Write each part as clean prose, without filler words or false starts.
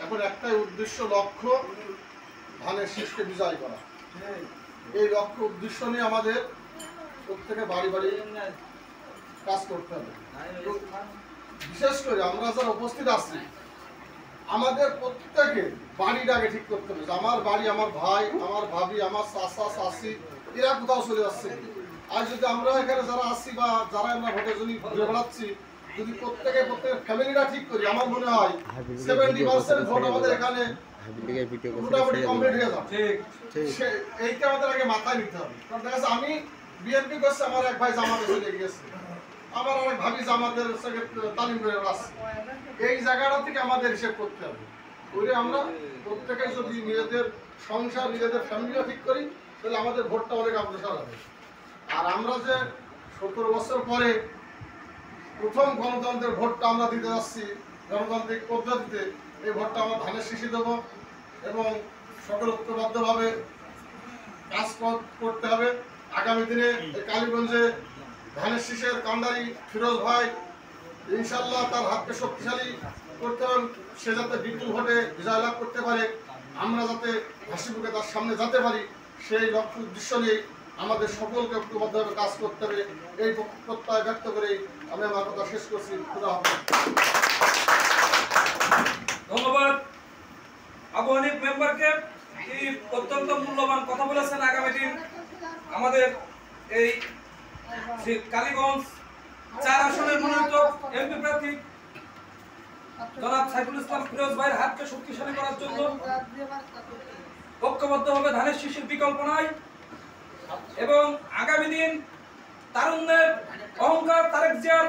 এখন একটাই উদ্দেশ্য, লক্ষ্য ধানের শীষকে বিজয় করা। এই লক্ষ্য উদ্দেশ্য নিয়ে আমাদের প্রত্যেকে বাড়ি বাড়ি কাজ করতে হবে। বিশেষ করে আমরা যারা উপস্থিত আছি, আমাদের প্রত্যেকে বাড়িটা আগে ঠিক করতে হবে। আমার বাড়ি, আমার ভাই, আমার ভাবি, আমার চাচা চাচি এরা কোথাও চলে যাচ্ছে। আর যদি আমরা এখানে যারা আছি বা যারা আমরা ভোটের জন্য ঘুরে বেড়াচ্ছি, যদি প্রত্যেকের ফ্যামিলিটা ঠিক করি, আমার মনে হয় 70% ভোট আমাদের এখানে মোটামুটি কমপ্লিট হয়ে যাবে। এইটা আমাদের আগে মাথায় নিতে হবে। কারণ দেখা যাচ্ছে আমি বিএনপি করছি, আমার এক ভাই জামাতে চলে গিয়েছে, আমার অনেক ভাবি জামাতের তালিম করে আসছে। এই জায়গাটা থেকে আমাদের হিসেব করতে হবে। করে আমরা প্রত্যেকে যদি নিজেদের সংসার, নিজেদের ফ্যামিলিও ঠিক করি, তাহলে আমাদের ভোটটা অনেক অগ্রসর হবে। আর আমরা যে 70 বছর পরে প্রথম গণতন্ত্রের ভোটটা আমরা দিতে যাচ্ছি গণতান্ত্রিক পদ্ধতিতে, এই ভোটটা আমরা ধানের শীষে দেব এবং সকল ঐক্যবদ্ধভাবে কাজ করতে হবে। আগামী দিনে কালীগঞ্জে ধানের শীষের কান্ডারি ফিরোজ ভাই ইনশাল্লাহ তার হাতকে শক্তিশালী করতে হবে, সে যাতে বিপুল ভোটে বিজয় লাভ করতে পারে, আমরা যাতে হাসিমুখে তার সামনে যেতে পারি, সেই লক্ষ্য উদ্দেশ্য নিয়ে আমাদের সকলকে ঐক্যবদ্ধভাবে কাজ করতে হবে। এই প্রত্যয় ব্যক্ত করে আমি আমার কথা শেষ করছি। খুদা হাফেজ। ধন্যবাদ আবু হানিফ মেম্বারকে, এই অত্যন্ত মূল্যবান কথা বলেছেন। আগামী দিন আমাদের এই কালীগঞ্জ 4 আসনের মনোনীত এমপি প্রার্থী জনাব সাইফুল ইসলাম ফিরোজ ভাইয়ের হাতকে শক্তিশালী করার জন্য ঐক্যবদ্ধভাবে ধানের শীষের বিকল্প নাই এবং আগামী দিন তারুণ্যের অহংকার তারেক জিয়ার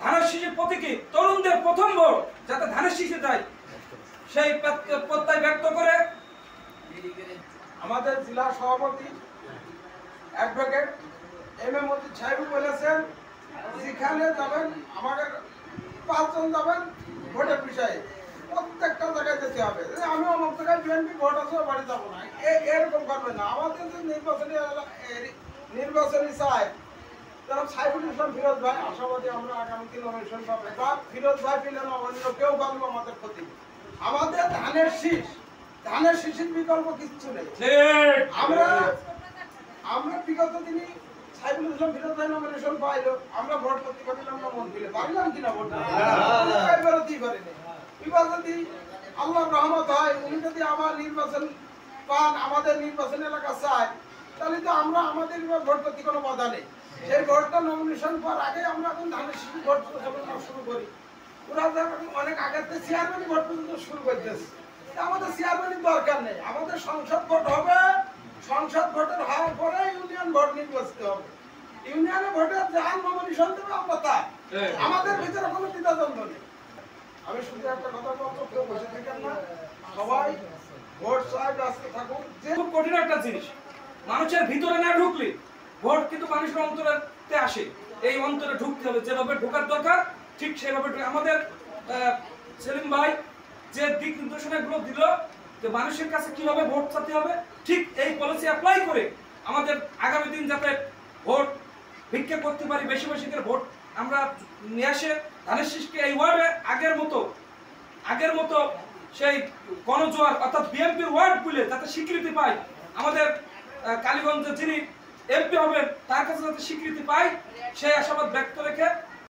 ধানের শীষের প্রতীকী তরুণদের প্রথম ভোট যাতে ধানের শীষে যায়, সেই প্রত্যয় ব্যক্ত করে আমাদের জেলা সভাপতি অ্যাডভোকেট এম এ মজিদ সাহেব বলেছেন, যেখানে যাবেন আমাদের 5 জন যাবেন ভোটের বিষয়ে প্রত্যেকটা জায়গায় যেতে হবে। আমি অনেক জায়গায় বিএনপি ভোট আছে বাড়ি যাবো না, এরকম করবেন না। আমাদের যে নির্বাচনী চাই তারা সাইফুল ইসলাম ফিরোজ ভাই আশাবাদী আমরা আগামী দিন নমিনেশন পাবে, বা ফিরোজ ভাই পেলেন অন্য কেউ পারলো আমাদের ক্ষতি। আমাদের ধানের শীষের বিকল্প কিচ্ছু নেই। আমরা বিগত দিনে সাইফুল ইসলাম ফিরোজ ভাই নমিনেশন পাইলো, আমরা ভোট করতে পারলাম না, মন দিলে পারলাম কিনা ভোট বেরোতেই পারিনি। এবার যদি আল্লাহর রহমত হয়, উনি যদি আবার নির্বাচন পান, আমাদের নির্বাচন এলাকা চায়, তাহলে তো আমরা আমাদের ভোট করতে কোনো বাধা নেই। সেই ভোটটা নমিনেশন পাওয়ার আগে আমরা এখন ধানের শীষ ভোট শুরু করি। ওরা অনেক আগের থেকে চেয়ারম্যানই ভোট পর্যন্ত শুরু করতেছে। আমাদের চেয়ারম্যানের দরকার নেই, আমাদের সংসদ ভোট হবে। সংসদ ভোটের হওয়ার পরে ইউনিয়ন ভোট নির্বাচিত হবে। ইউনিয়নে ভোটে যার নমিনেশন দেবে আমরা তাই, আমাদের ভিতরে কোনো দ্বিধাদ্বন্দ্ব নেই। আমি শুধু একটা কথা বলবো, কেউ বসে থাকেন না, সবাই ভোট চাই, ব্যস্ত থাকুন। খুব কঠিন একটা জিনিস, মানুষের ভিতরে না ঢুকলে ভোট কিন্তু মানুষের অন্তরে আসে। এই অন্তরে ঢুকতে হবে, যেভাবে ঢোকার দরকার ঠিক সেভাবে। আমাদের সেলিম ভাই যে দিক নির্দেশনাগুলো দিল যে মানুষের কাছে কিভাবে ভোট চাইতে হবে, ঠিক এই পলিসি অ্যাপ্লাই করে আমাদের আগামী দিন যাতে ভোট ভিক্ষা করতে পারি, বেশি বেশি করে ভোট আমরা নিয়ে আসে ধানের শীষকে এই ওয়ার্ডে আগের মতো সেই গণজোয়ার অর্থাৎ বিএনপির ওয়ার্ড গুলো যাতে স্বীকৃতি পায়, আমাদের কালীগঞ্জে যিনি এমপি হবেন তার কাছে যাতে স্বীকৃতি পায়, সেই আশাবাদ ব্যক্ত রেখে